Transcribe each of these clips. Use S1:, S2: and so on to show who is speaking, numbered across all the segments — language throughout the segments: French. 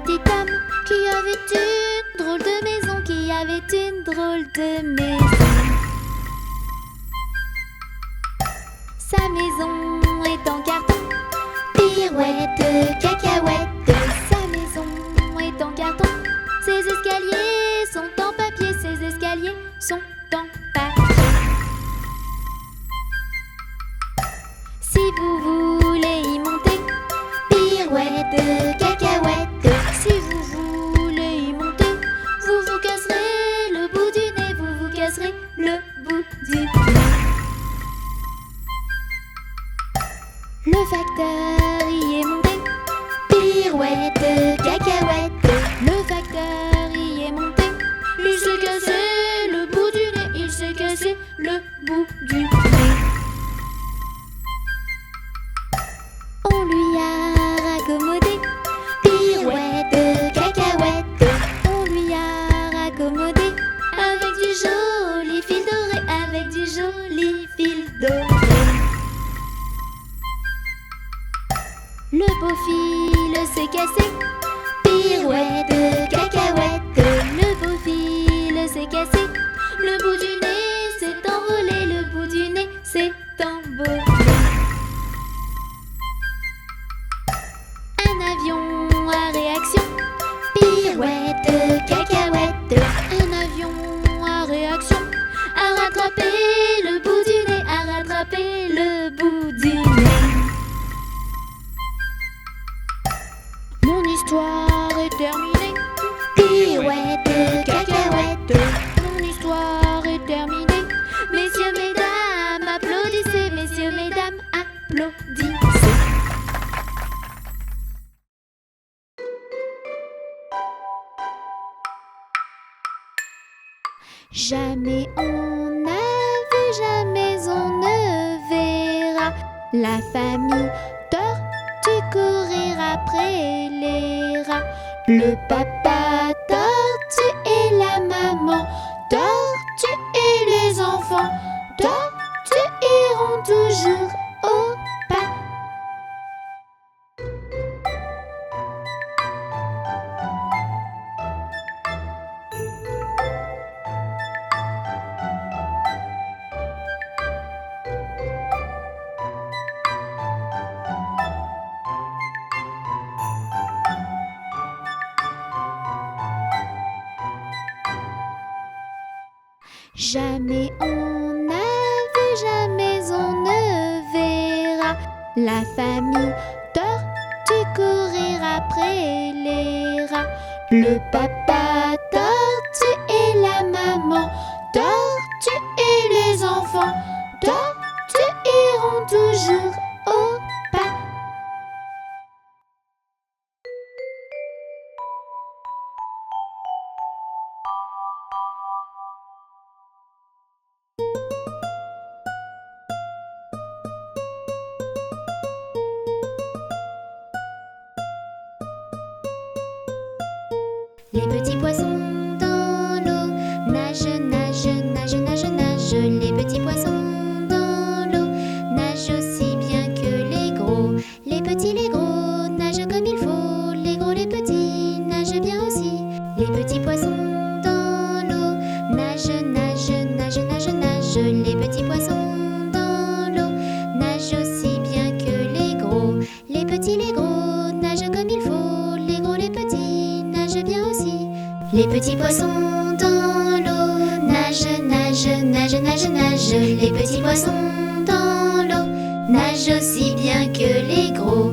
S1: petit homme qui avait une drôle de maison, qui avait une drôle de maison. Sa maison est en carton, pirouette, cacahuète. Sa maison est en carton, ses escaliers sont en papier, ses escaliers sont en papier. Si vous voulez y monter, pirouette, cacahuète. Si vous voulez y monter, vous vous casserez le bout du nez, vous vous casserez le bout du nez. Le facteur y est monté, pirouette, cacahuète. Le facteur y est monté, il s'est cassé le bout du nez, il s'est cassé le bout du nez. On lui a raccommodé, pirouette, cacahuète. On lui a raccommodé avec du joli fil doré, avec du joli fil doré. Le beau fil s'est cassé, pirouette, cacahuète. Le beau fil s'est cassé, le bout du nez s'est envolé, le bout du nez s'est envolé. Un avion à réaction, pirouette, cacahuète. Un avion à réaction a rattrapé le bout du nez, a rattrapé le bout du nez. Mon histoire est terminée, pirouette, cacahuète. Mon histoire est terminée. Messieurs, mesdames, applaudissez. Messieurs, mesdames, applaudissez. Jamais on n'a vu, jamais on ne verra la famille tortue courir après les rats. Le papa tortue et la maman tortue et les enfants tortues iront toujours au pas. Jamais on n'a vu, jamais on ne verra la famille tortue courir après les rats. Le papa tortue et la maman tortue et les enfants tortues iront toujours au pas. Les petits poissons dans l'eau nagent, nagent, nagent, nagent, nagent. Les petits poissons dans l'eau nagent aussi bien que les gros. Les petits, les gros nagent comme il faut. Les gros, les petits nagent bien aussi. Les petits poissons dans l'eau nagent, nagent, nagent, nagent, nagent. Les petits poissons dans l'eau nagent aussi bien que les gros. Les petits, les gros nagent comme il faut. Les gros, les petits nagent bien aussi. Les petits poissons dans l'eau nagent, nagent, nagent, nagent, nagent. Les petits poissons dans l'eau nagent aussi bien que les gros.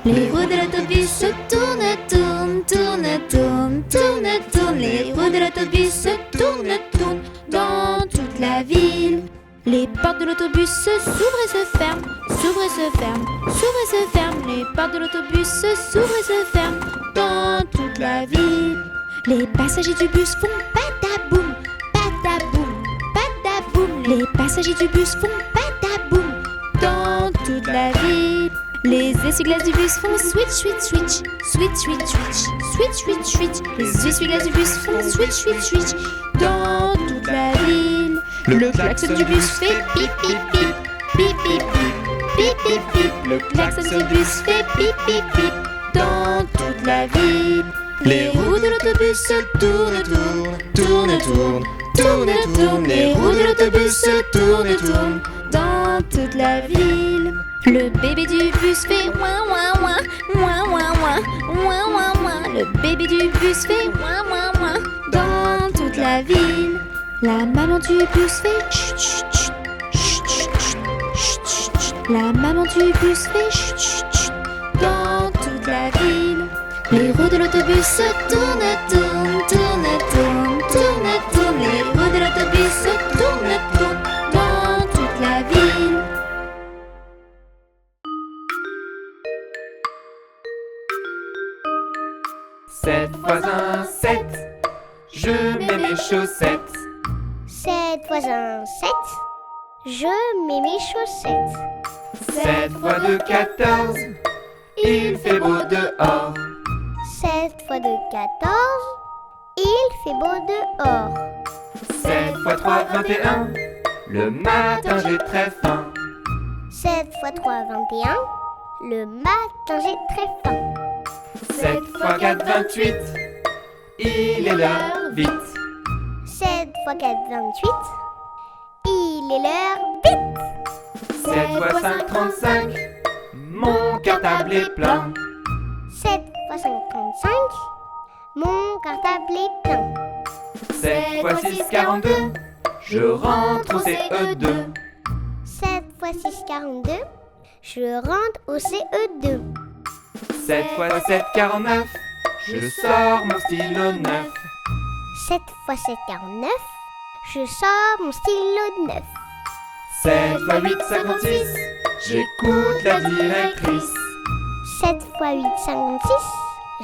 S1: Les roues de l'autobus se tournent, tournent, tournent, tournent, tournent, tournent. Les roues de l'autobus se tournent, tournent dans toute la ville. Les portes de l'autobus s'ouvrent et se ferment, s'ouvrent et se ferment, s'ouvrent et se ferment. Les portes de l'autobus s'ouvrent et se ferment dans toute la ville. Les passagers du bus font pataboum, pataboum, pataboum. Les passagers du bus font pataboum, toute la ville. Les essuie-glaces du bus font switch, switch, switch, switch, switch, switch, switch, switch, switch. Les essuie-glaces du bus font switch, switch, switch dans toute la ville. Le klaxon du bus fait pip, pip, pip, pip, pip, pip, pip, pip, pip. Le klaxon du bus fait pip, pip, pip dans toute la ville. Les roues de l'autobus se tournent, tournent, tournent, tournent, tournent, tournent. Les roues de l'autobus se tournent, tournent dans toute la ville. Le bébé du bus fait ouin ouin ouin, ouin ouin ouin, ouin ouin ouin. Le bébé du bus fait ouin ouin ouin dans toute la ville. La maman du bus fait chut chut chut, chut chut chut, chut chut. La maman du bus fait chut chut chut dans toute la ville. Les roues de l'autobus se tournent, tournent, tournent, tournent, tournent, tournent. Les roues de l'autobus se tournent, tournent dans toute la ville.
S2: Sept fois un 7, je mets mes chaussettes.
S3: 7 fois un 7, je mets mes chaussettes.
S2: 7 fois 2, 14, il fait beau dehors.
S3: 7 fois 2, 14, il fait beau dehors.
S2: 7 fois 3, 21, le matin j'ai très faim.
S3: 7 fois 3, 21, le matin j'ai très faim.
S2: 7 fois 4, 28, il est l'heure vite.
S3: 7 fois 4, 28, il est l'heure vite.
S2: 7 fois 5, 35, mon cartable est plein.
S3: 7 fois 5, 35, mon cartable est plein.
S2: 7 fois 6, 42, je rentre au CE2.
S3: 7 fois 6, 42, je rentre au CE2.
S2: 7 fois 7, 49, je sors mon stylo neuf.
S3: 7 fois 7, 49, je sors mon stylo neuf.
S2: 7 fois 8, 56, j'écoute la directrice.
S3: 7 fois 8, 56,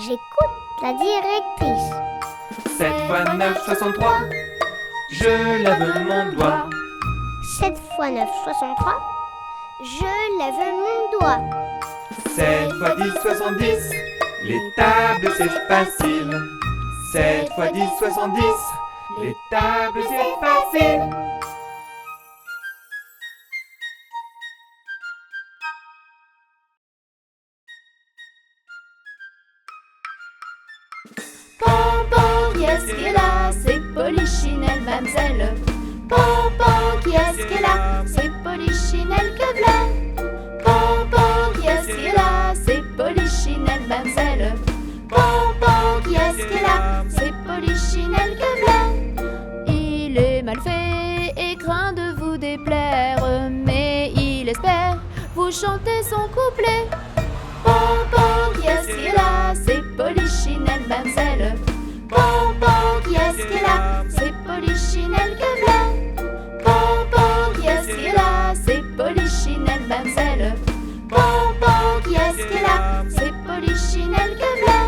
S3: j'écoute la directrice.
S2: 7 fois 9, 63, je lève mon doigt.
S3: 7 fois 9, 63, je lève mon doigt.
S2: 7 fois 10, 70, les tables c'est facile. 7 fois 10, 70, les tables c'est facile.
S1: Pampan, qui est-ce qui est là? C'est Polichinelle, mademoiselle. Pampan, qui est-ce qui est là? C'est Polichinelle que v'là. Pampan, qui est-ce qui est là? C'est Polichinelle, mademoiselle. Pampan, qui est-ce qui est là? C'est Polichinelle que v'là. Il est mal fait et craint de vous déplaire, mais il espère vous chanter son couplet. Pampan, qui est-ce qui est là? C'est Polichinelle, mademoiselle. Pampan, qui est-ce qui est là? C'est Polichinelle que v'là. Pampan, qui est-ce qui est là? C'est Polichinelle, mademoiselle. Pampan, qui est-ce qui est là? C'est Polichinelle que v'là.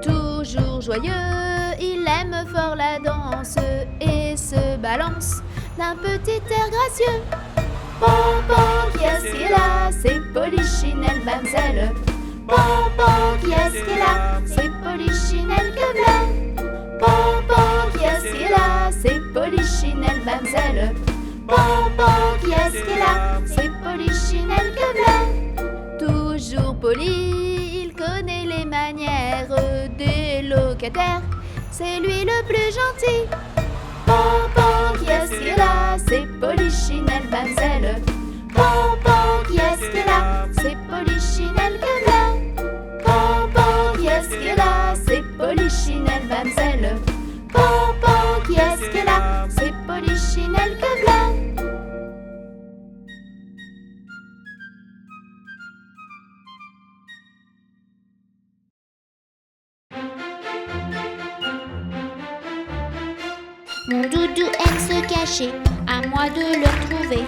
S1: Toujours joyeux, il aime fort la danse et se balance d'un petit air gracieux. Pampan, qui est-ce qui est là? C'est Polichinelle, mademoiselle. Pampan, qui est-ce qui est là? C'est Polichinelle que v'là. Pampan, qui est-ce qui est là? C'est Polichinelle, mademoiselle. Pampan, qui est-ce qui est là? C'est Polichinelle que v'là. Toujours poli, il connaît les manières des locataires. C'est lui le plus gentil. Pampan, qui est-ce qui est là? C'est Polichinelle, mademoiselle. Pampan, qui est-ce qui est là? C'est Polichinelle que v'là. Pampan, qui est-ce qui est là? C'est Polichinelle, mademoiselle. Pampan, qui est-ce qui est là? C'est Polichinelle que v'là.
S4: Mon doudou aime se cacher, à moi de le retrouver.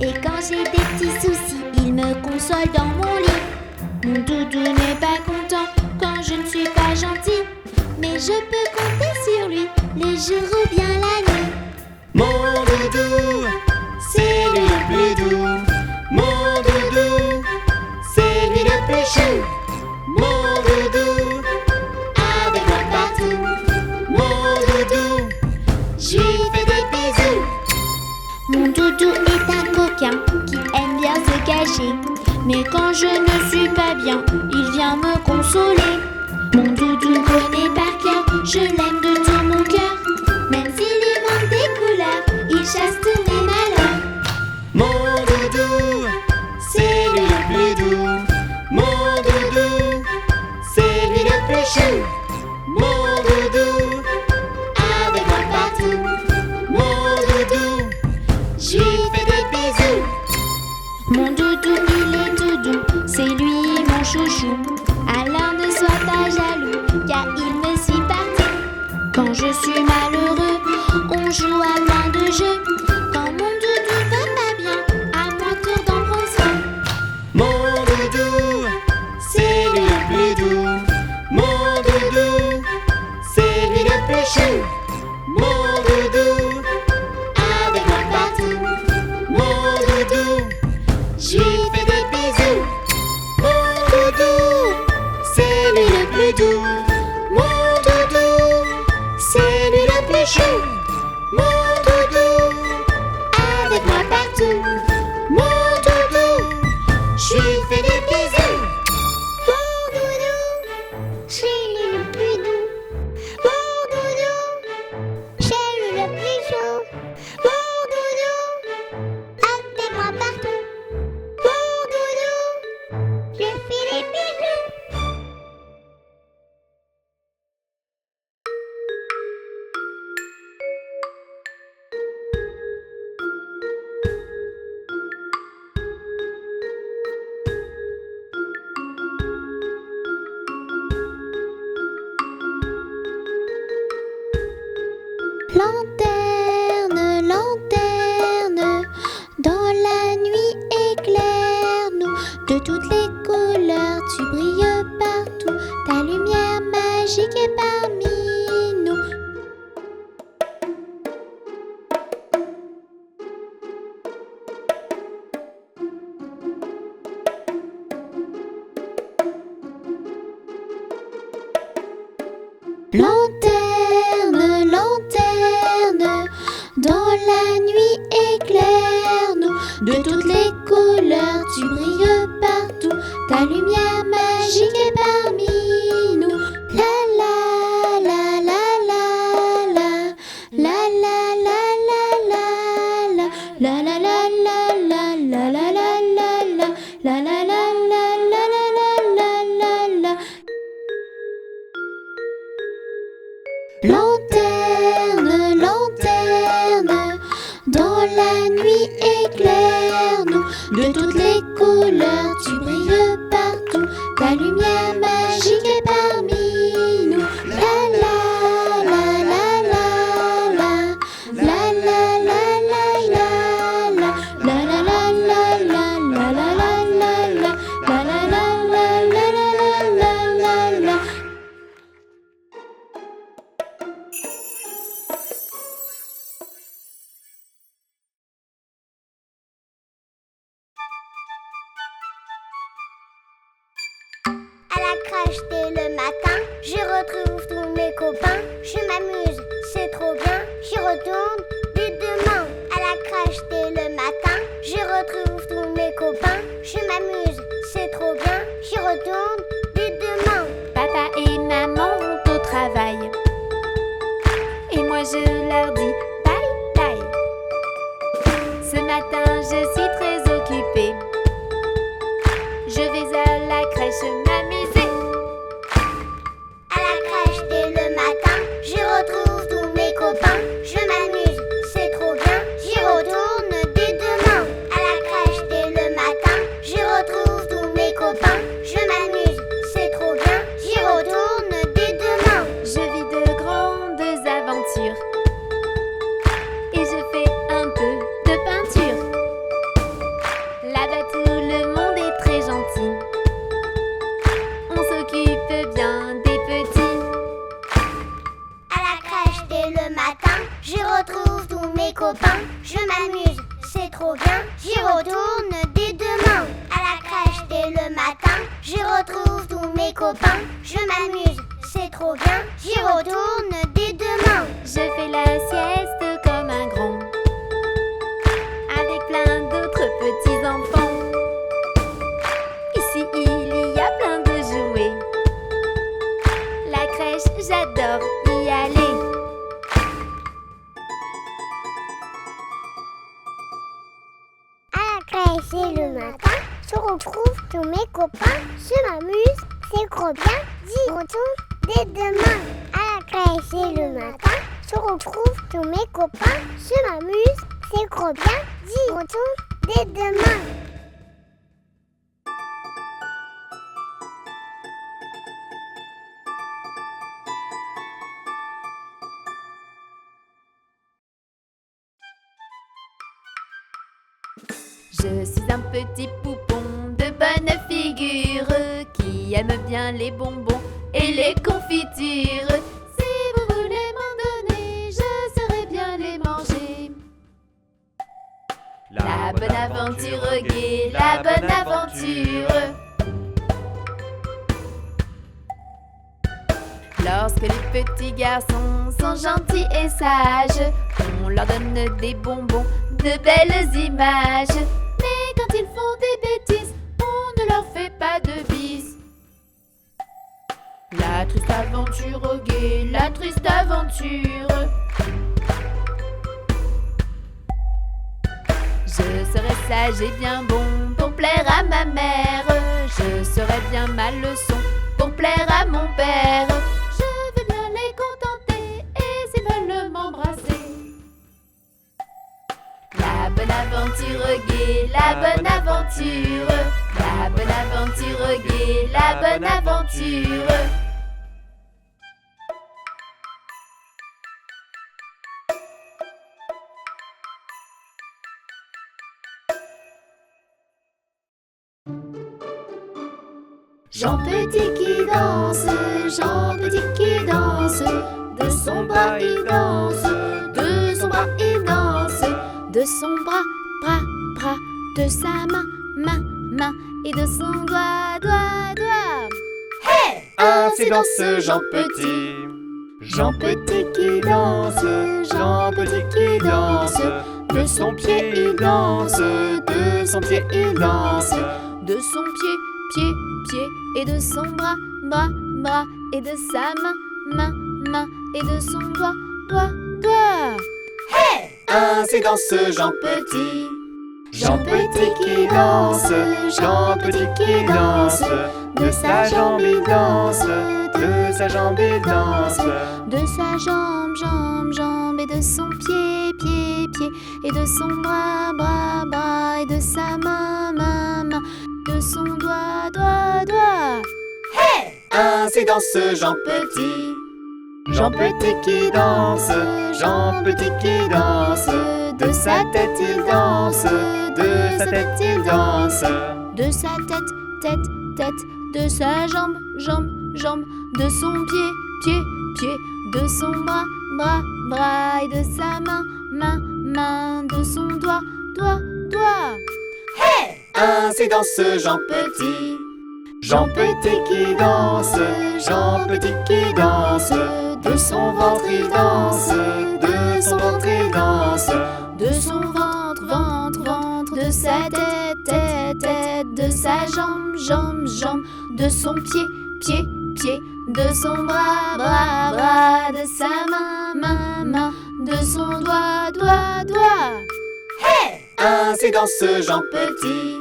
S4: Et quand j'ai des petits soucis, il me console dans mon lit. Mon doudou n'est pas content quand je ne suis pas gentille, mais je peux compter sur lui, le jour ou bien la nuit.
S2: Mon doudou, c'est lui le plus doux. Mon doudou,
S4: est un coquin qui aime bien se cacher. Mais quand je ne suis pas bien, il vient me consoler. Mon doudou me connaît par cœur, je l'aime de tout mon cœur. Même s'il lui manque des couleurs, il chasse tous mes malheurs.
S2: Mon doudou, c'est lui le plus doux. Mon doudou, c'est lui le plus chou. Mon doudou, avec moi partout. Mon doudou, je lui fais des bisous.
S4: Mon doudou, il est tout doux, c'est lui mon chouchou. Alors ne sois pas jaloux, car il me suit partout. Quand je suis malheureux, on joue à plein de jeux. Quand mon doudou va pas bien, à mon tour d'en prendre soin.
S2: Mon doudou, c'est lui le plus doux. Mon doudou, c'est lui le plus chou. Mon doudou, avec moi partout. Mon doudou, je lui fais des bisous. Mon doudou, c'est lui le plus doux. Mon doudou, c'est lui le plus chou. Mon doudou, avec moi partout. Mon doudou, je lui fais des bisous.
S3: Mon doudou, c'est lui le plus doux. Mon doudou, c'est lui le plus chaud. Mon doudou, avec moi partout. Mon doudou, je fais des bisous.
S4: Lanterne, lanterne, dans la nuit éclaire-nous. De toutes les couleurs, tu brilles partout. Ta lumière magique est parmi nous. Lanterne, lanterne, dans la nuit éclaire-nous. De toutes les couleurs, tu brilles partout. Ta lumière magique est parmi nous. La la la la la la, la la la la la la, la la la la la la la la la la, la la la la la la la la. Lanterne, lanterne, dans la nuit éclaire-nous. De toutes les couleurs, tu brilles partout. Ta lumière magique est parmi nous. La la la la la la, la la la la la la, la la la la la la la la la, la la la la la la la.
S3: À la crèche dès le matin, je retrouve tous mes copains. Je m'amuse, c'est trop bien. J'y retourne dès demain. À la crèche dès le matin, je retrouve tous mes copains. Je m'amuse, c'est trop bien. J'y retourne dès demain.
S4: Papa et maman vont au travail. Et moi je leur dis bye bye. Ce matin je suis très occupée. Je vais à la crèche m'amuser.
S3: À la crèche dès le matin, je retrouve tous mes copains. Je m'amuse, c'est trop bien. J'y retourne dès demain. À la crèche dès le matin, je retrouve tous mes copains. Je m'amuse, c'est trop bien. J'y retourne dès demain.
S4: Je vis de grandes aventures. Et je fais un peu de peinture. Là-bas tout le monde est très gentil. On s'occupe bien des petits.
S3: À la crèche dès le matin, je retrouve tous mes copains. Je m'amuse, c'est trop bien. J'y retourne dès demain. À la crèche dès le matin, je retrouve tous mes copains. Je m'amuse, c'est trop bien. J'y retourne dès demain.
S4: Je fais la sieste comme un grand. Avec plein
S3: la crèche et le matin, je retrouve tous mes copains, je m'amuse, c'est trop bien, dit-on dès demain. À la crèche et le matin, je retrouve tous mes copains, je m'amuse, c'est trop bien, dit-on dès demain.
S5: Je suis un petit poupon de bonne figure qui aime bien les bonbons et les confitures. Si vous voulez m'en donner, je saurais bien les manger. La bonne aventure gaie, la bonne aventure. Lorsque les petits garçons sont gentils et sages, on leur donne des bonbons, de belles images. Mais quand ils font des bêtises, on ne leur fait pas de bises. La triste aventure gaie, la triste aventure. Je serai sage et bien bon pour plaire à ma mère. Je serai bien ma leçon pour plaire à mon père. Je veux bien les contenter et s'ils veulent m'embrasser. La bonne aventure gaie, la bonne aventure. La bonne aventure gaie, la bonne aventure. Jean Petit qui danse, Jean Petit qui danse, de son bras il danse, de son bras il danse, de son bras, bras, bras, de sa main, main, main, et de son doigt, doigt, doigt. Hey!
S2: Ainsi danse Jean Petit. Jean Petit qui danse, Jean Petit qui danse, de son pied il danse, de son pied il danse,
S5: De son pied, pied, pied, et de son bras, bras, bras, et de sa main, main, main, et de son doigt, doigt, doigt.
S2: ainsi danse Jean Petit. Jean Petit qui danse, Jean Petit qui danse, de sa jambe il danse, de sa jambe il danse,
S5: De sa jambe, jambe, jambe, et de son pied, pied, pied, et de son bras, bras, bras, et de sa main, main, main, de son doigt, doigt, doigt.
S2: ainsi danse Jean Petit. Jean Petit qui danse, Jean Petit qui danse, de sa tête il danse, de sa tête il danse,
S5: De sa tête, tête, tête, de sa jambe, jambe, jambe, de son pied, pied, pied, de son bras, bras, bras, et de sa main, main, main, de son doigt, doigt, doigt.
S2: ainsi danse Jean Petit. Jean Petit qui danse, Jean Petit qui danse, de son ventre il danse, de son ventre il danse,
S5: De son ventre, ventre, ventre, de sa tête, tête, tête, de sa jambe, jambe, jambe, de son pied, pied, pied, de son bras, bras, bras, de sa main, main, main, de son doigt, doigt, doigt.
S2: ainsi danse Jean Petit.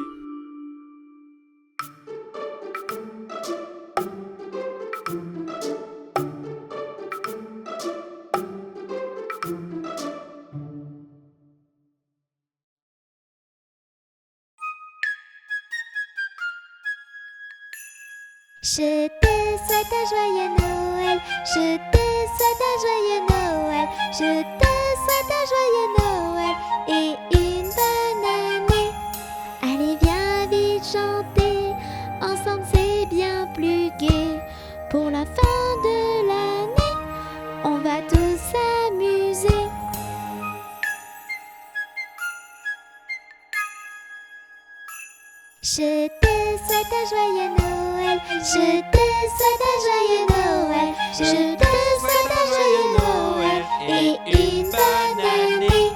S1: Je te souhaite un joyeux Noël, je te souhaite un joyeux Noël, je te souhaite un joyeux Noël et une bonne année. Allez, viens vite chanter, ensemble c'est bien plus gai. Pour la fin de l'année, on va tous s'amuser. Je te souhaite un joyeux Noël, je te souhaite un joyeux Noël, je te souhaite un joyeux Noël et une bonne année.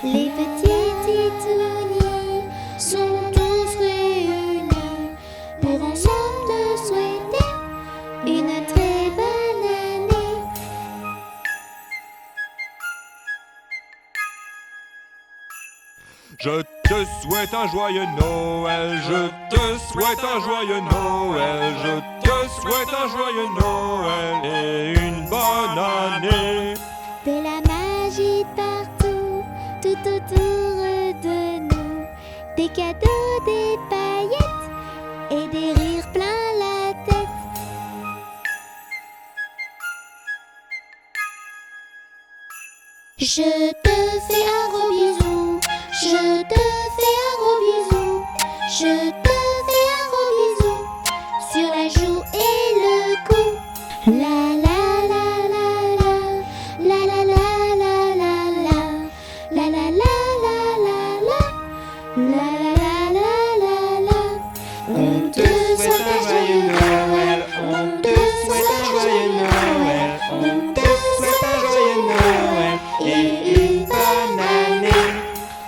S1: Les petits titounis sont tous réunis pour ensemble te souhaiter une très bonne année.
S6: Je te souhaite souhaite un joyeux Noël. Je te souhaite un joyeux Noël. Je te souhaite un joyeux Noël et une bonne année.
S4: De la magie partout, tout autour de nous. Des cadeaux, des paillettes et des rires plein la tête. Je te fais un gros bisou, je te fais un gros bisou, je te fais un gros bisou sur la joue et le cou. La la la la la, la la la la la la, la la la la la la, la la la la la. On te souhaite un joyeux Noël, on te souhaite un joyeux Noël, on te souhaite un joyeux Noël et une bonne année.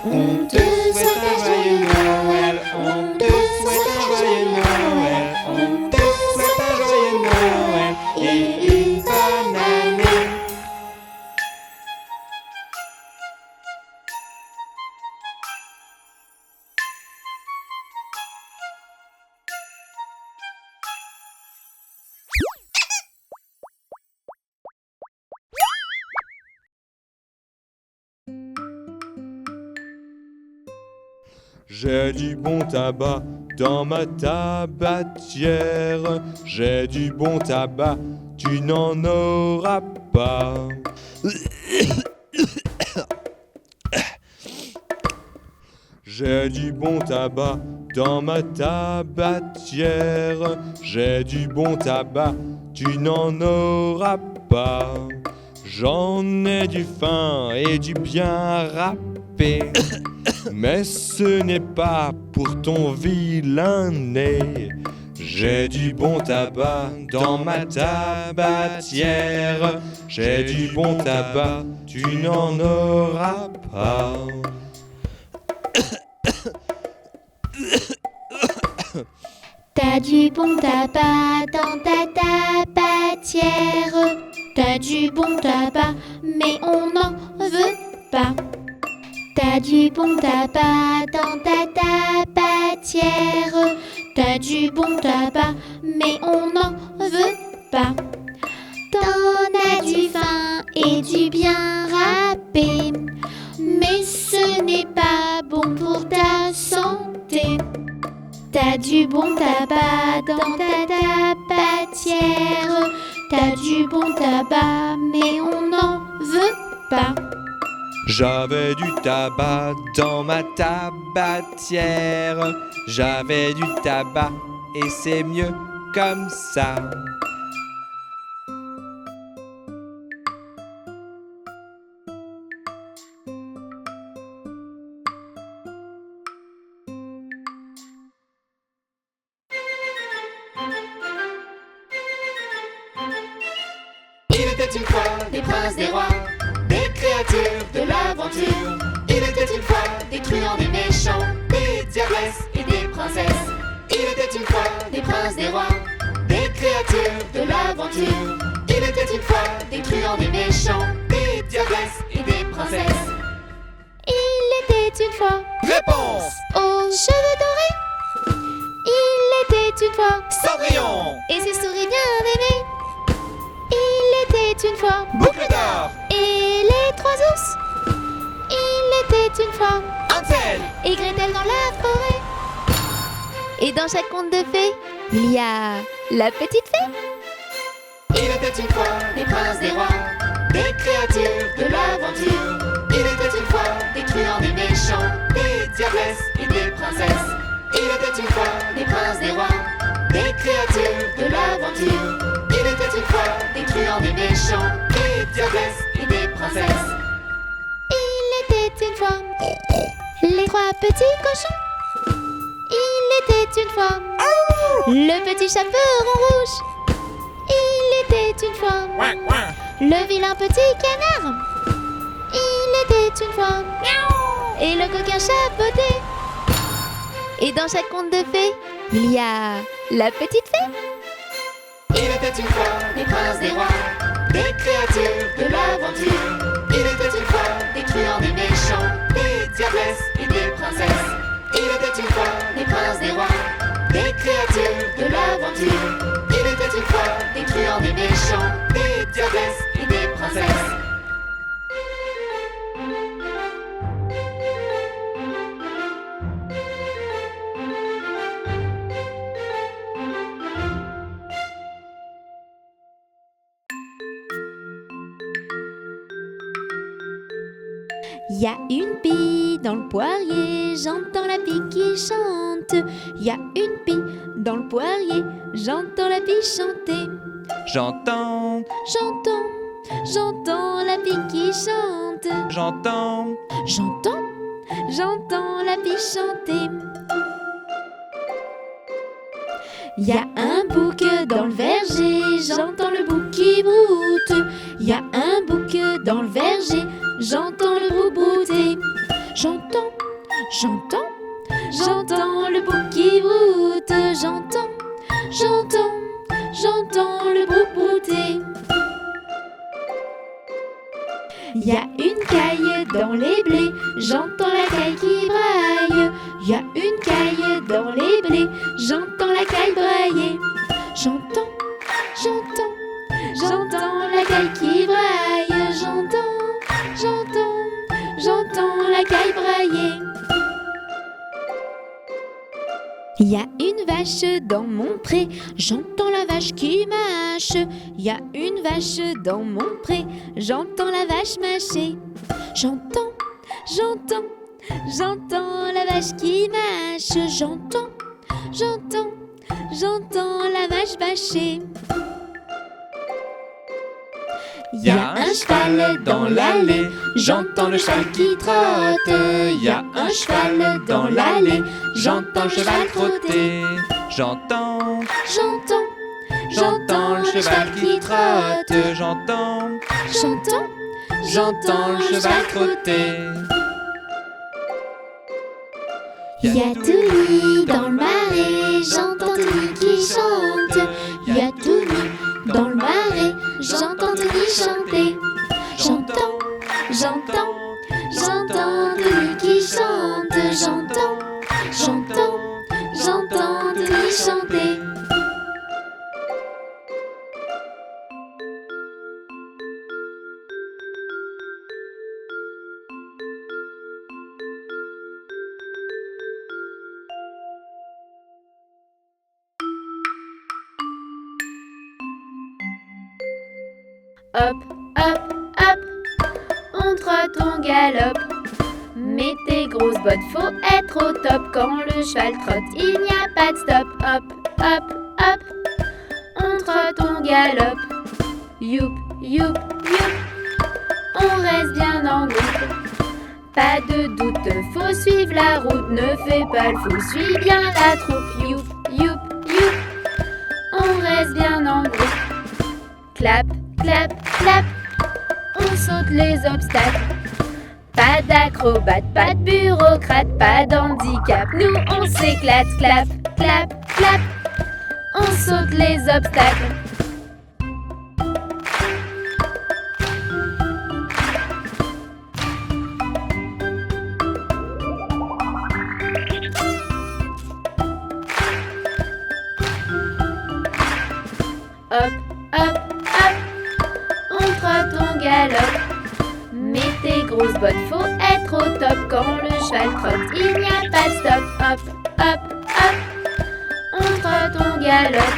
S4: On te souhaite un joyeux Noël, on te souhaite un joyeux Noël, on te souhaite un joyeux Noël et une bonne année.
S6: J'ai du bon tabac dans ma tabatière. J'ai du bon tabac, tu n'en auras pas. J'ai du bon tabac dans ma tabatière. J'ai du bon tabac, tu n'en auras pas. J'en ai du fin et du bien râpé. Mais ce n'est pas pour ton vilain nez. J'ai du bon tabac dans ma tabatière. J'ai du bon tabac, tu n'en auras pas.
S4: T'as du bon tabac dans ta tabatière. T'as du bon tabac, mais on n'en veut pas. T'as du bon tabac dans ta tabatière. T'as du bon tabac, mais on n'en veut pas. T'en as du fin et du bien râpé, mais ce n'est pas bon pour ta santé. T'as du bon tabac dans ta tabatière. T'as du bon tabac, mais on n'en veut pas.
S6: J'avais du tabac dans ma tabatière. J'avais du tabac et c'est mieux comme ça.
S2: Il était une fois des princes, des rois, des créatures de l'aventure. Il était une fois des truands, des méchants, des diabresses et des princesses. Il était une fois des princes, des rois, des créatures de l'aventure. Il était une fois des truands, des méchants, des diabresses et des princesses.
S4: Il était une fois
S2: Réponse!
S4: aux cheveux dorés. Il était une fois
S2: Cendrillon!
S4: et ses souris bien aimées. Il était une fois
S2: Boucle d'or!
S4: et les trois ours. Il était une fois
S2: Hansel!
S4: et Gretel dans la forêt. Et dans chaque conte de fées, il y a la petite fée.
S2: Il était une fois des princes, des rois, des créatures de l'aventure. Il était une fois des truands, des méchants, des diabresses et des princesses. Il était une fois des princes, des rois, des créatures de l'aventure. Il était une fois des truands, des méchants, des diabresses et des princesses.
S4: Il était une fois les trois petits cochons. Il était une fois le petit chaperon rouge. Il était une fois le vilain petit canard. Il était une fois et le coquin chapeauté. Et dans chaque conte de fées, il y a la petite fée.
S2: Il était une fois des princes, des rois, des créatures de l'aventure. Il était une fois des truands, des méchants, des diabresses et des princesses. Il
S5: aventures. Il était une fois des truands, des méchants, des diablesses et des princesses.
S4: Y a une pie dans le poirier, j'entends la pie qui chante. Y a une pie dans le poirier, j'entends la pie chanter.
S6: J'entends,
S4: J'entends la pie qui chante.
S6: j'entends,
S4: J'entends la pie chanter. Y a un bouc dans le verger, j'entends le bouc qui broute. Y a un bouc dans le verger, j'entends le bouc brouter. J'entends le bouc qui broute. J'entends le bouc brouter. Y a une caille dans les blés, j'entends la caille qui braille. Y a une caille dans les blés, j'entends la caille brailler. J'entends la caille qui braille. J'entends la caille brailler. Y a une vache dans mon pré, j'entends la vache qui mâche. Y a une vache dans mon pré, j'entends la vache mâcher. J'entends la vache qui mâche. J'entends la vache bâcher.
S6: y a un cheval dans l'allée, j'entends le cheval qui trotte. Y a un cheval dans l'allée, j'entends le cheval trotter. J'entends le cheval qui trotte. J'entends le cheval trotter.
S4: Y a Touli dans le marais, j'entends Touli qui chante. Y a Touli dans le marais, j'entends Touli chanter. J'entends Touli qui chante. J'entends Touli chanter.
S5: Hop, hop, hop, on trotte, on galope. Mets tes grosses bottes, faut être au top. Quand le cheval trotte, il n'y a pas de stop. Hop, hop, hop, on trotte, on galope. Youp, youp, youp, on reste bien en groupe. Pas de doute, faut suivre la route. Ne fais pas le fou, suis bien la troupe. Youp, youp, youp, on reste bien en groupe. Clap, clap, clap, on saute les obstacles. Pas d'acrobate, pas de bureaucrate, pas d'handicap. Nous on s'éclate, clap, clap, clap, on saute les obstacles. Hop, hop, hop, on trotte, on galope. Mets tes grosses bottes, faut être au top. Quand le cheval trotte, il n'y a pas de stop. Hop, hop, hop, on trotte, on galope.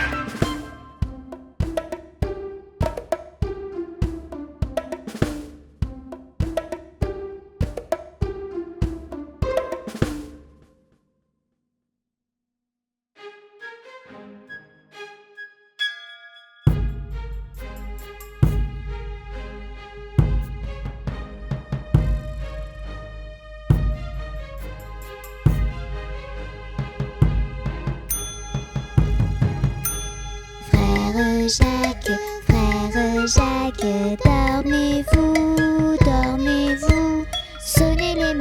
S1: Frère Jacques, dormez-vous, dormez-vous. Sonnez les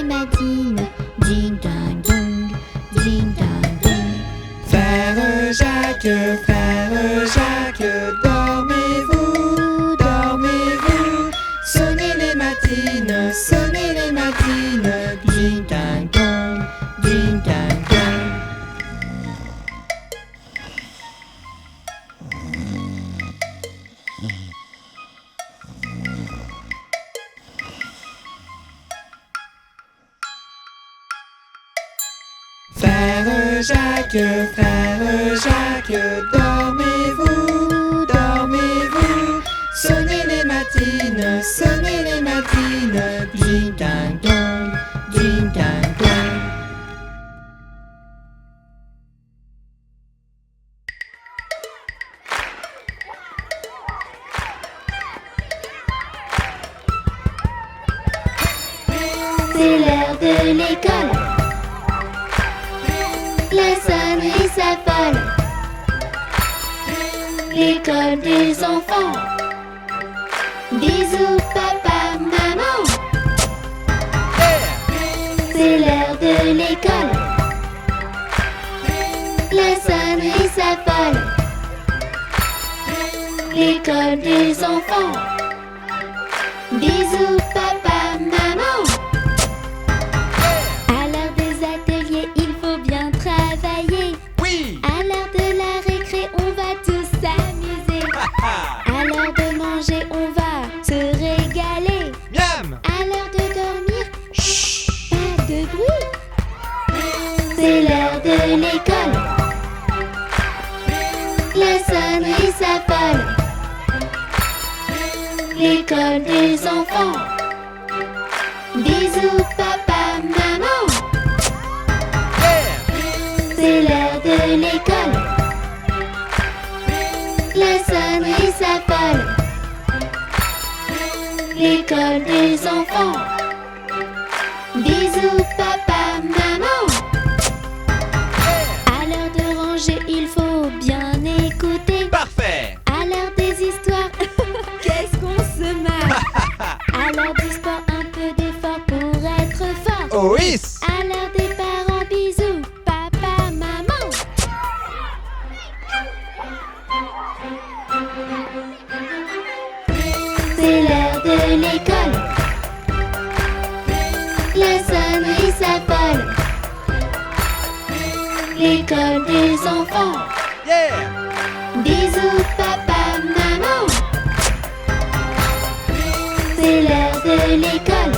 S1: matines, ding dong dong, ding dong dong.
S2: Frère Jacques, dormez-vous, dormez-vous. Sonnez les matines, ding dong dong, ding dong dong. frère Jacques, dormez-vous, dormez-vous. Sonnez les matines, ding ding dong, ding ding dong.
S4: C'est l'heure de l'école. La sonnerie s'affole. L'école des enfants. Bisous papa, maman. C'est l'heure de l'école. La sonnerie s'affole. L'école des enfants. Bisous papa, maman. À l'heure des ateliers, il faut bien travailler.
S2: Oui.
S4: À l'heure de la récré, on va tous s'amuser. À l'heure de manger, on va se régaler.
S2: Miam.
S4: À l'heure de dormir, chut, pas de bruit. C'est l'heure de l'école. La sonnerie s'affole. L'école des enfants. Bisous papa, maman. C'est l'heure de l'école. La sonnerie s'affole. L'école des enfants. Bisous papa, maman. À l'heure de ranger, il faut bien écouter.
S2: Parfait.
S4: À l'heure des histoires, qu'est-ce qu'on se marre. À l'heure du sport, un peu d'effort pour être fort.
S2: Oh oui.
S4: À l'heure des parents, bisous, papa, maman. C'est l'heure de l'école. La sonnerie s'affole. L'école des enfants.
S2: Yeah.
S4: Bisous papa, maman. C'est l'heure de l'école.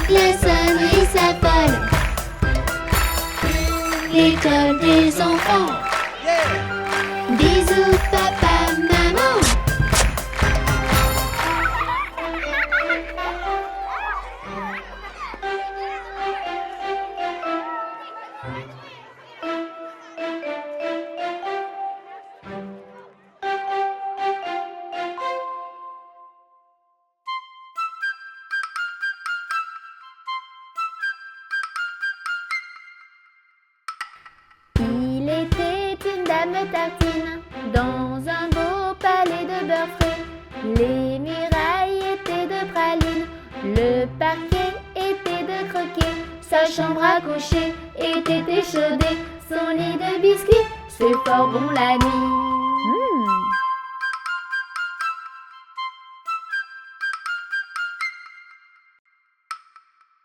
S4: La sonnerie s'affole. L'école des enfants.
S2: Yeah.
S4: Bisous papa, maman.
S5: Il était une dame tartine dans un beau palais de beurre frais. Les murailles étaient de praline, le parquet était de croquet. Sa chambre à coucher était échaudée, son lit de biscuits, c'est fort bon la nuit.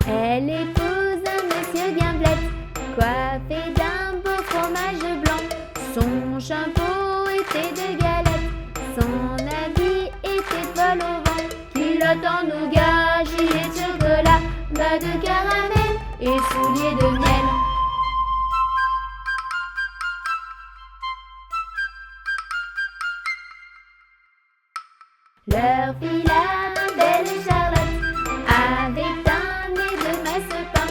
S5: Elle épouse un monsieur bien blette, coiffé d'un beau fromage blanc. Son chapeau était de galette, son habit était de vol au vent. Culotte en nougat, gilet de chocolat, bas de caramel et souliers de miel. Leur filla un bel Charlotte, avec un nez de masse-pain,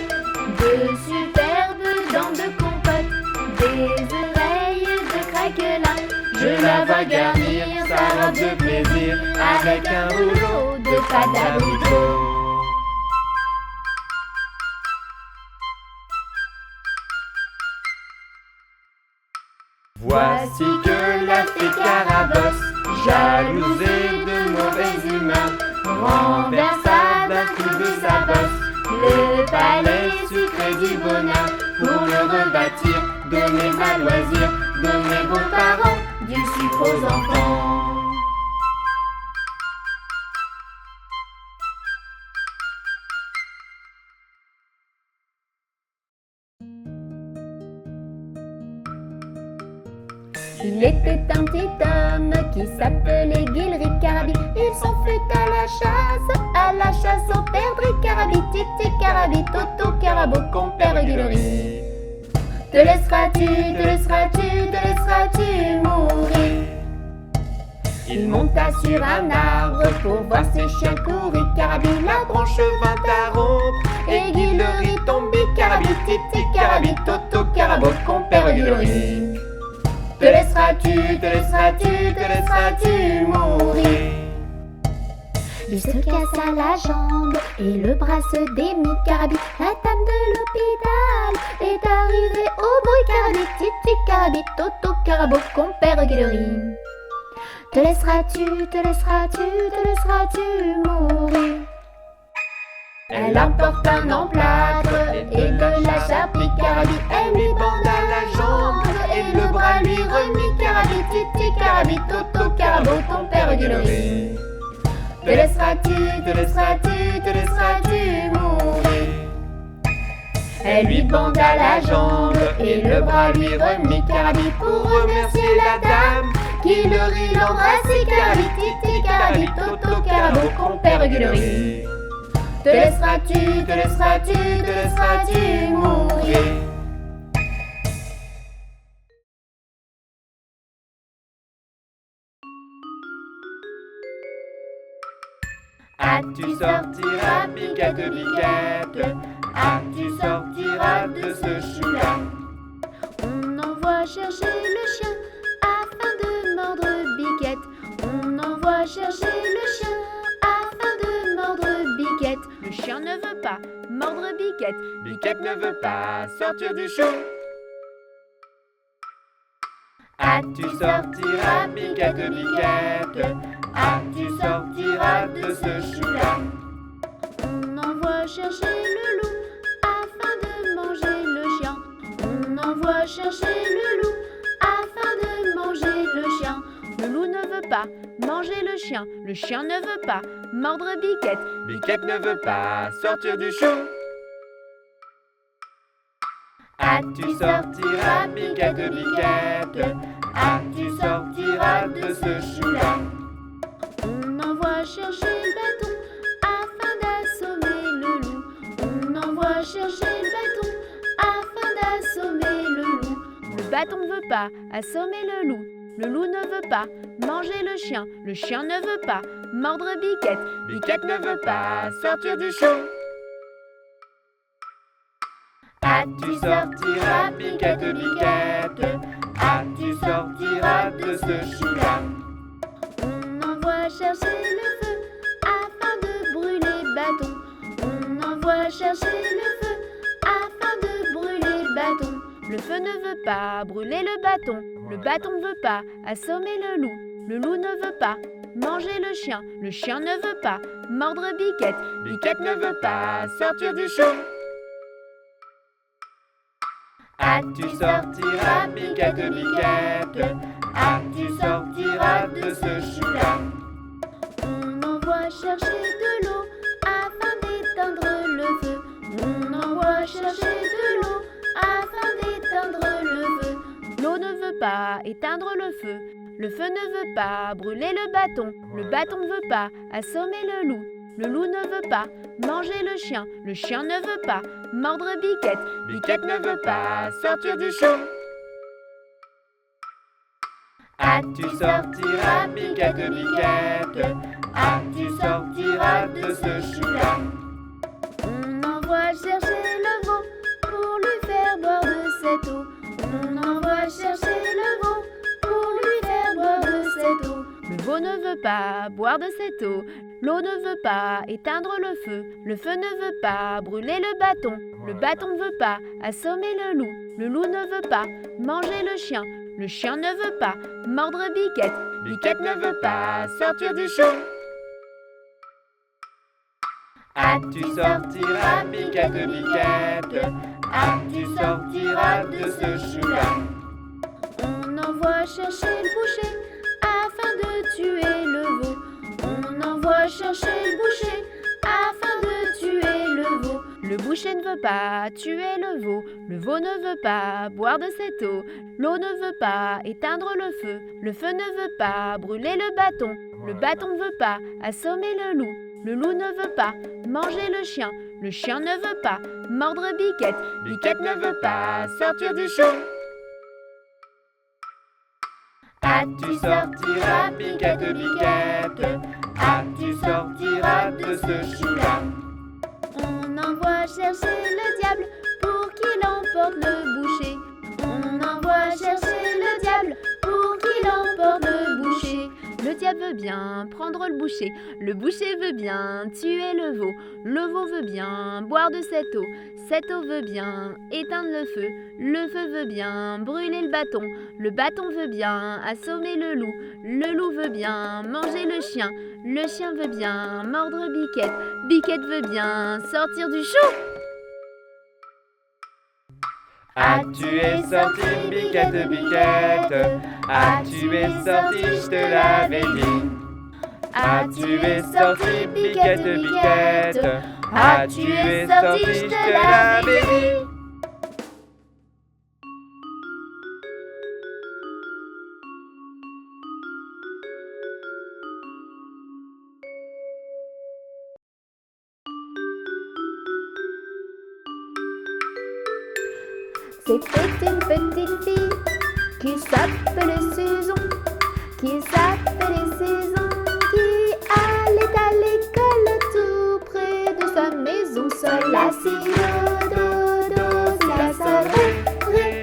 S5: de superbes dents de compote, des oreilles de craquelin.
S2: Je la vois garnir sa robe de plaisir avec un rouleau de pâte à moudre. Voici que la fée Carabosse, jalouse et de mauvaise humeur, renversa d'un coup de sa bosse le palais sucré du bonheur. Pour le rebâtir, donner à loisir, donner bons parents, du sucre aux enfants.
S5: Il était un petit homme qui s'appelait Guilric Carabi. Il s'en fut à la chasse au perdrix Carabi. Titi Carabi, Toto Carabo, compère Guilric. Te laisseras-tu mourir? Il monta sur un arbre pour voir ses chiens courir. Carabi, la branche vint à rompre et Guilric tomba. Carabi, Titi Carabi, Toto Carabo, compère Guilric. Te laisseras-tu mourir? Il se cassa la jambe et le bras se démit. Carabi, la dame de l'hôpital est arrivée au bruit. Carabi, Titi Carabi, Toto Carabo, compère Guilric. Te laisseras-tu mourir? Elle apporte un emplâtre et de la charpie. Carabi, elle lui banda la jambe et le bras lui remit. Carabi, Titi Carabi, Toto Carabo, ton père Guilric. Te laisseras-tu mourir? Elle lui banda la jambe et le bras lui remit. Carabi, pour remercier la dame, Guilric l'embrassait. Carabi, Titi Carabi, Toto Carabo, compère Guilric. Te laisseras-tu mourir?
S2: Tu sortiras, Biquette, Biquette. Tu sortiras de ce chou-là.
S5: On envoie chercher le chien afin de mordre Biquette. On envoie chercher le chien afin de mordre Biquette. Le chien ne veut pas mordre Biquette.
S2: Biquette ne veut pas sortir du chou. Tu sortiras, Biquette, Biquette. Tu sortiras de ce chou-là.
S5: On envoie chercher le loup afin de manger le chien. On envoie chercher le loup afin de manger le chien. Le loup ne veut pas manger le chien. Le chien ne veut pas mordre Biquette.
S2: Biquette ne veut pas sortir du chou. Tu sortiras, Biquette, Biquette. Tu sortiras de ce chou-là.
S5: On envoie chercher le bâton afin d'assommer le loup. On envoie chercher le bâton afin d'assommer le loup. Le bâton ne veut pas assommer le loup. Le loup ne veut pas manger le chien. Le chien ne veut pas mordre Biquette.
S2: Biquette ne veut pas sortir du chou. Tu sortiras, Biquette, Biquette. Tu sortiras de ce chou-là.
S5: On envoie chercher le feu afin de brûler bâton. On envoie chercher le feu afin de brûler bâton. Le feu ne veut pas brûler le bâton. Le bâton ne veut pas assommer le loup. Le loup ne veut pas manger le chien. Le chien ne veut pas mordre Biquette.
S2: Biquette ne veut pas sortir du chou. Tu sortiras, Biquette, Biquette. Tu sortiras de ce chou-là.
S5: On envoie chercher de l'eau afin d'éteindre le feu. On envoie chercher de l'eau afin d'éteindre le feu. L'eau ne veut pas éteindre le feu. Le feu ne veut pas brûler le bâton. Le bâton ne veut pas assommer le loup. Le loup ne veut pas manger le chien. Le chien ne veut pas mordre Biquette.
S2: Biquette ne veut pas sortir du chou. Tu sortiras, Biquette, Biquette. Tu sortiras de ce chou-là.
S5: On envoie chercher le veau pour lui faire boire de cette eau. On envoie chercher le veau pour lui faire boire de cette eau. Le veau ne veut pas boire de cette eau. L'eau ne veut pas éteindre le feu. Le feu ne veut pas brûler le bâton. Le bâton ne veut pas assommer le loup. Le loup ne veut pas manger le chien. Le chien ne veut pas mordre Biquette.
S2: Biquette ne veut pas sortir du chou. Tu sortiras, Biquette, Biquette. Tu sortiras de ce chou-là.
S5: On envoie chercher le boucher afin de tuer le veau. On envoie chercher le boucher afin de tuer le veau. Le Le boucher ne veut pas tuer le veau ne veut pas boire de cette eau, l'eau ne veut pas éteindre le feu ne veut pas brûler le bâton ne veut pas assommer le loup ne veut pas manger le chien ne veut pas mordre Biquette, Biquette ne veut pas sortir du chou.
S2: Ah, tu sortiras, Biquette, Biquette. Ah, tu sortiras de ce chou-là.
S5: On envoie chercher le diable pour qu'il emporte le boucher. On envoie chercher le diable pour qu'il emporte le boucher. Le diable veut bien prendre le boucher veut bien tuer le veau veut bien boire de cette eau veut bien éteindre le feu veut bien brûler le bâton veut bien assommer le loup veut bien manger le chien veut bien mordre Biquette, Biquette veut bien sortir du chou.
S2: Ah, tu es sorti, Biquette, Biquette. Ah, tu es sorti, je te l'avais dit. Ah, tu es sorti, Biquette, Biquette. Ah, tu es sorti, je te l'avais dit.
S5: C'était une petite fille qui s'appelait Saison, qui allait à l'école tout près de sa maison. Sol, la, si, do, si, la, sol, ré,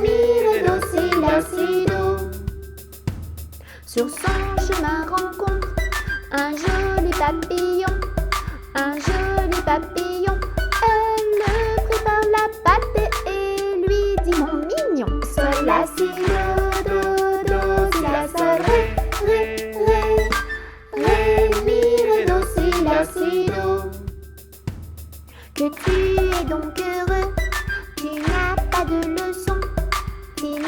S5: mi, ré, do, si, do. Sur son chemin rencontre un joli papillon, Elle le prit par la patte et lui dit mon mignon. Sol, la, si, do, si, la, sol, ré, mi, ré, do, si, do. Que tu es donc heureux, tu n'as pas de leçon, tous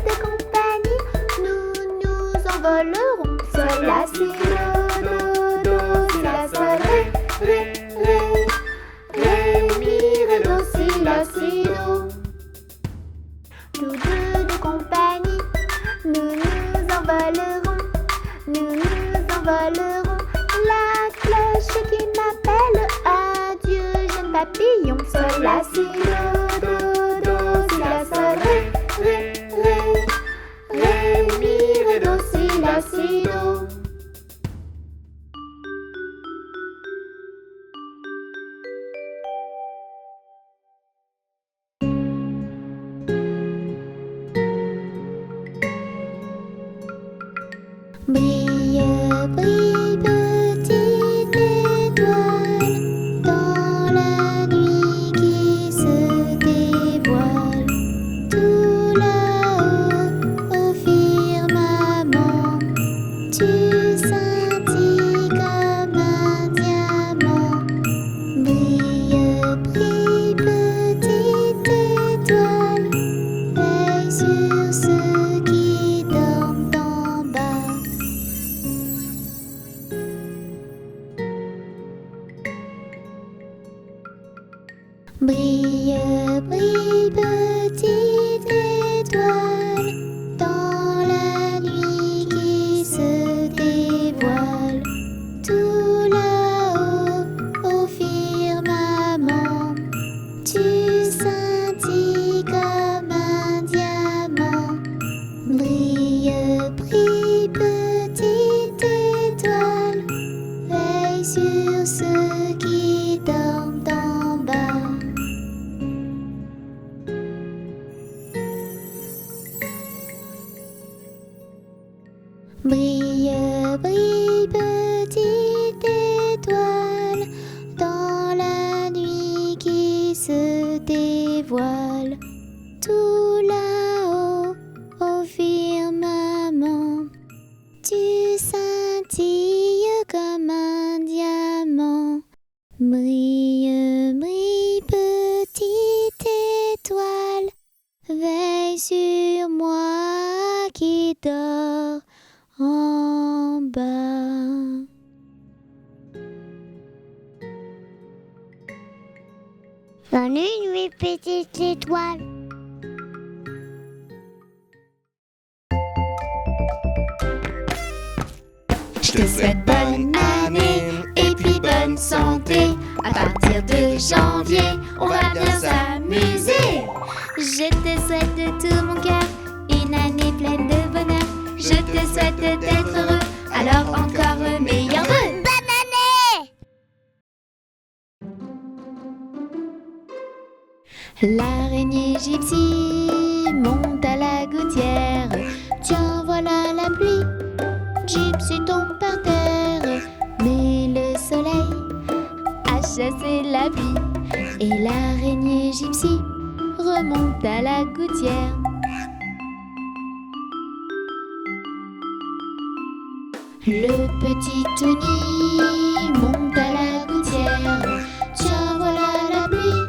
S5: de compagnie, nous nous envolerons. Sol, la, si, do, si, la, sol, ré, mi, ré, do, si, do. Tous deux de compagnie, nous nous envolerons. La cloche qui m'appelle, adieu jeune papillon. Sol, la, si, do, si, la, sol, ré, mi, ré, do, si, do.
S4: Brille, brille, petite étoile, dans la nuit qui se dévoile. Tout là-haut, au firmament, tu scintilles comme un diamant. Brille, brille, petite étoile, veille sur ceux qui dorment en bas. Brille, brille, petite étoile, dans la nuit qui se dévoile. Tout là-haut, au firmament, tu scintilles comme un diamant. Brille, brille, petite étoile, veille sur ceux qui dorment en bas. Brille, brille, petite étoile, dans la nuit qui se dévoile. Tout là-haut, au firmament, tu scintilles comme un diamant. Brille,
S3: Bonne nuit, petite étoile.
S5: Je te souhaite bonne année et puis bonne santé. À partir de janvier, on va bien s'amuser.
S4: Je te souhaite de tout mon cœur une année pleine de bonheur.
S5: Je te souhaite d'être heureux, alors encore meilleur vœu.
S3: Bonne année!
S4: L'araignée gypsy monte à la gouttière. Tiens, voilà la pluie. Gypsy tombe par terre. Mais le soleil a chassé la pluie. Et l'araignée gypsy remonte à la gouttière. Le petit Tony monte à la gouttière. Tiens, voilà la pluie.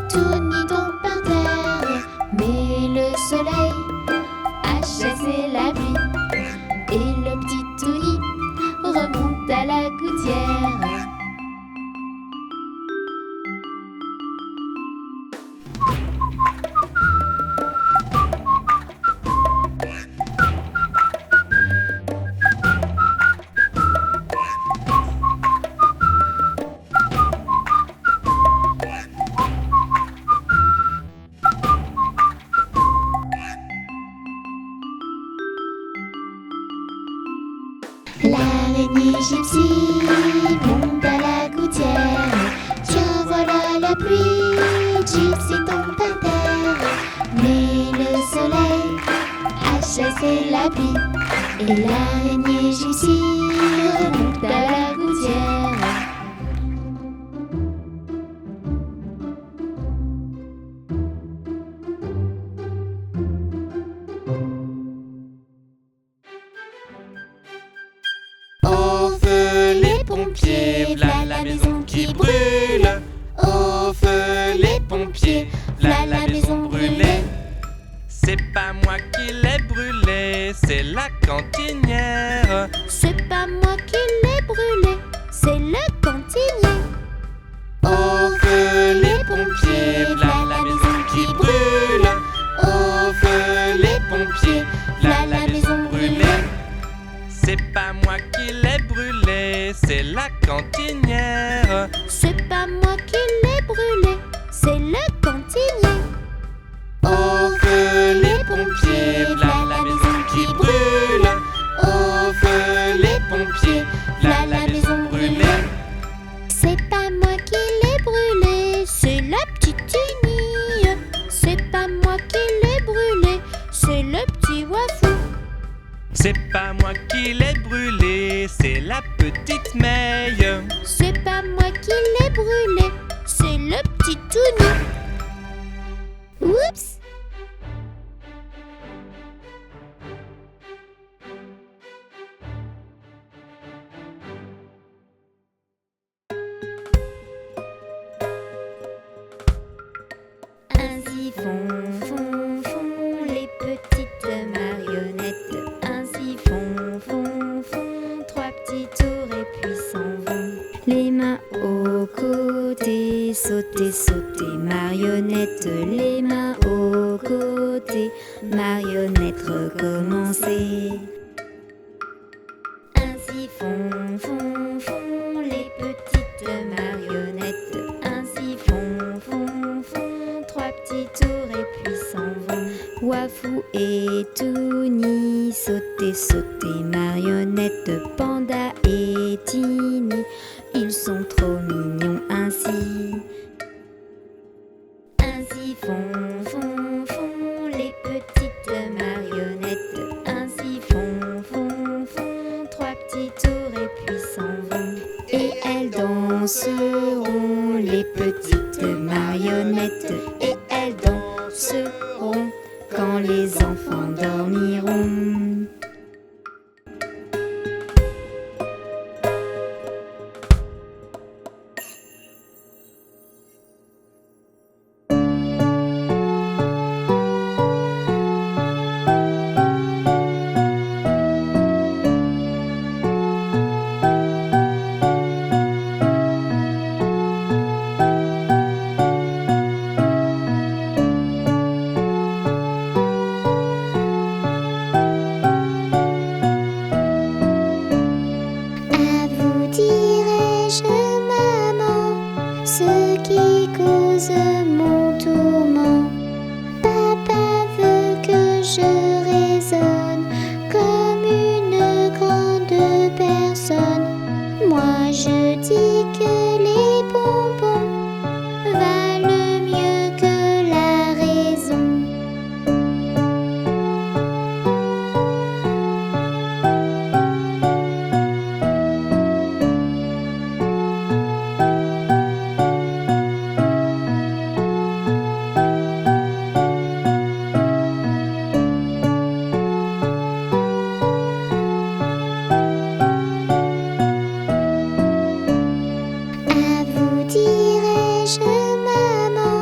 S4: Tony tombe par terre. Mais le soleil a chassé la pluie. Et le petit Tony remonte à la gouttière. L'araignée gypsy monte à la gouttière. Tiens, voilà la pluie. Gypsy tombe par terre. Mais le soleil a chassé la pluie. Et l'araignée gypsy remonte à la gouttière.
S2: Au feu les pompiers, v'là la maison qui brûle. Au feu les pompiers, v'là la maison brûlée. C'est pas moi qui l'ai brûlée, c'est la cantinière.
S4: C'est pas moi qui l'ai brûlé, c'est le cantinier.
S2: Au feu les pompiers, v'là la maison qui brûle. Au feu les pompiers, v'là la maison brûlée. C'est pas moi qui l'ai brûlée, c'est la cantinière.
S4: C'est pas moi qui l'ai brûlé, c'est le cantinier.
S2: Au feu les pompiers, v'là la maison qui brûle. Au feu les pompiers, v'là la maison brûlée.
S4: C'est pas moi qui l'ai brûlé, c'est la petite Tini. C'est pas moi qui l'ai brûlé, c'est le petit Wafou.
S2: C'est pas moi qui l'ai brûlée, c'est la petite Meille.
S4: C'est pas moi qui l'ai brûlé, c'est le petit Tony. Oups! Ainsi font les petites marionnettes. Ainsi font trois petits tours et puis s'en vont. Les mains aux côtés, sauter, marionnette. Les mains aux côtés, marionnette, recommencer. Ainsi font les petites marionnettes. Ainsi font trois petits tours et puis s'en vont. Wafou et Touni, sauter, marionnette. Panda et Tini, ils sont trop mignons ainsi. Ainsi font les petites marionnettes. Ainsi font trois petits tours et puis s'en vont. Et elles danseront, les petites marionnettes. Et elles danseront quand les enfants dormiront. ce qui cause mon tourment. Papa veut que je raisonne comme une grande personne. Moi je dis que les bonbons valent mieux que la raison. À vous dirai-je, maman,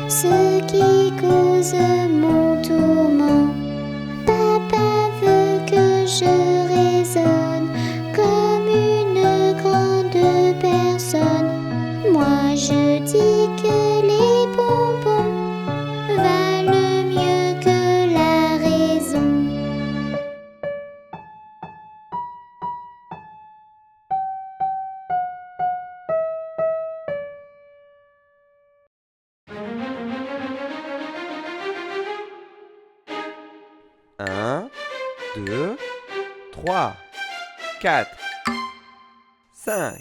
S4: ce qui cause mon tourment. Papa veut que je raisonne comme une grande personne. Moi je dis que les bonbons valent mieux que la raison.
S2: Un, 2, 3, 4, 5.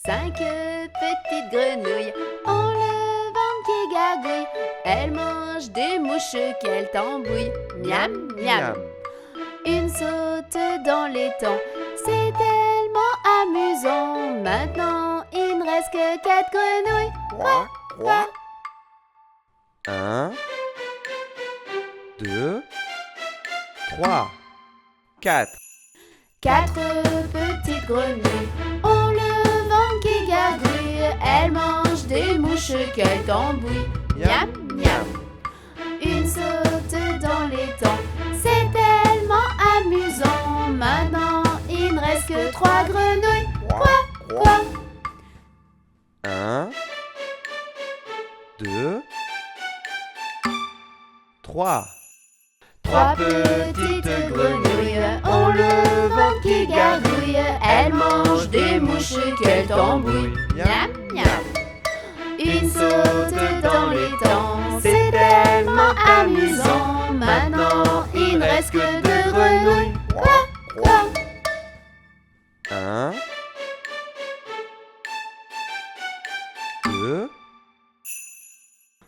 S5: 5 petites grenouilles ont le ventre qui gargouille. Elles mangent des mouches qu'elles tambouillent. Miam, miam. Une saute dans l'étang, c'est tellement amusant. Maintenant, il ne reste que 4 grenouilles.
S2: Quoi, quoi? 1, 2, 3, 4.
S5: 4 petites grenouilles ont le ventre qui gargouille. Elles mangent des mouches qu'elles tambouillent. Miam, miam. Une saute dans l'étang, c'est tellement amusant. Maintenant, il ne reste que 3 grenouilles. Quoi, quoi?
S2: 1, 2, 3.
S5: 3 petites grenouilles ont le ventre qui gargouille. Elles mangent des mouches qu'elles tambouillent. Miam, miam. Une saute dans l'étang, c'est tellement amusant. Maintenant, il ne reste que 2 grenouilles. Quoi, quoi?
S2: 1, 2,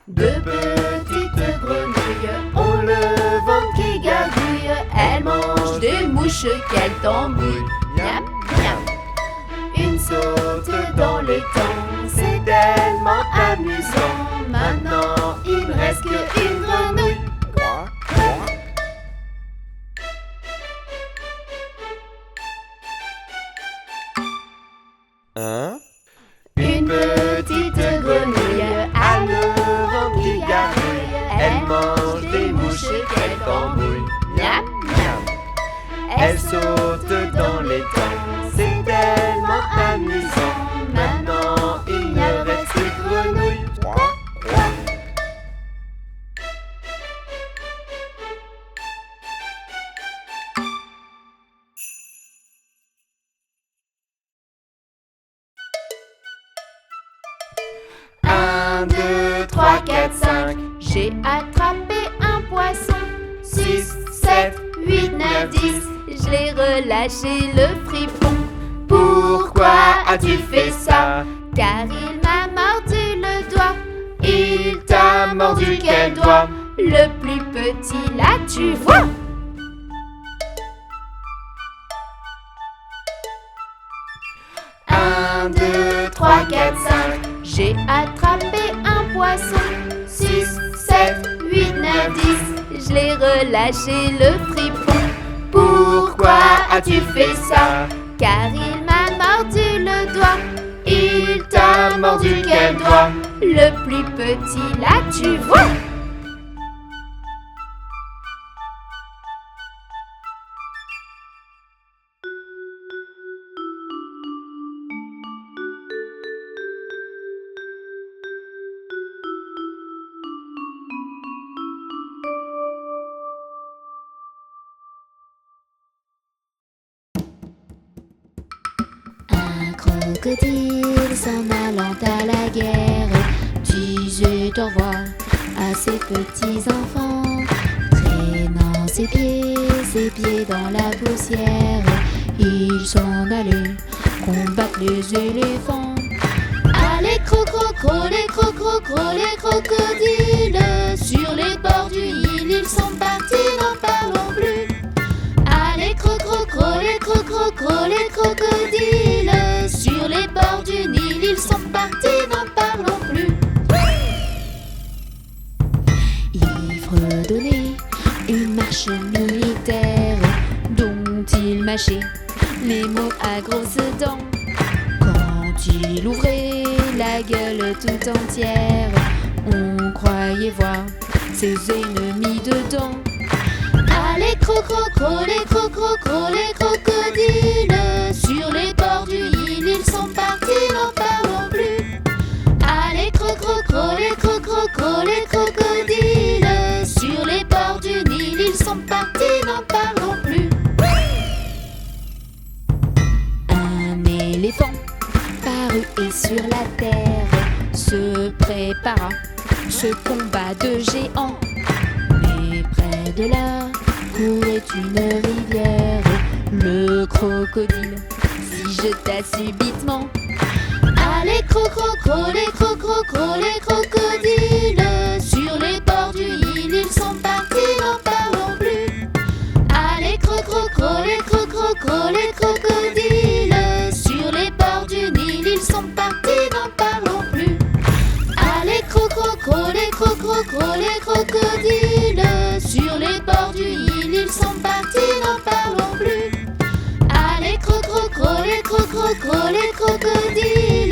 S5: 2 petites grenouilles ont le ventre qui gargouille. Elles mangent des mouches qu'elles tambouillent. Miam, miam. Une saute dans l'étang, c'est tellement amusant. Maintenant, il ne reste qu'une grenouille.
S2: quoi, quoi? 1,
S5: Une petite grenouille a le ventre qui gargouille. Elle mange des mouches qu'elle tambouille. Miam, miam. Elle saute dans l'étang, c'est tellement amusant. Maintenant, il ne reste que grenouille.
S2: quoi, quoi?
S5: 1, 2, 3, 4, 5. J'ai attrapé un poisson. 6, 7, 8, 9, 10. Je l'ai relâché le fripon. Pourquoi as-tu fait ça? Car il m'a mordu le doigt. Il t'a mordu quel doigt? Le plus petit là, tu vois. 1, 2, 3, 4, 5. J'ai attrapé un poisson. 6, 7, 8, 9, 10. Je l'ai relâché le fripon. Pourquoi as-tu fait ça? Car il m'a mordu le doigt. Il t'a mordu quel doigt? Le plus petit là, tu vois.
S4: Un crocodile s'en allant à la au revoir à ces petits enfants. Traînant ses pieds dans la poussière, ils s'en allaient combattre les éléphants. Allez, les crocodiles, sur les bords du Nil, ils sont partis, n'en parlons plus. Allez, les crocodiles, sur les bords du Nil, ils sont partis, n'en parlons plus. Il fredonnait une marche militaire dont il mâchait les mots à grosses dents. Quand il ouvrait la gueule tout entière, on croyait voir ses ennemis dedans. Allez, les crocodiles, sur les bords du Nil, ils sont partis, n'en parlons plus. Allez, les crocodiles, sur les bords du Nil, ils sont partis, n'en parlons plus. Un éléphant parut et sur la terre se prépara ce combat de géants. Mais près de là courait une rivière. Le crocodile s'y jeta subitement. Allez, les crocodiles, sur les bords du Nil, ils sont partis, n'en parlons plus. Allez, les crocodiles, sur les bords du Nil, ils sont partis, n'en parlons plus. Allez, les crocodiles, sur les bords du Nil, ils sont partis, n'en parlons plus. Allez, les crocodiles.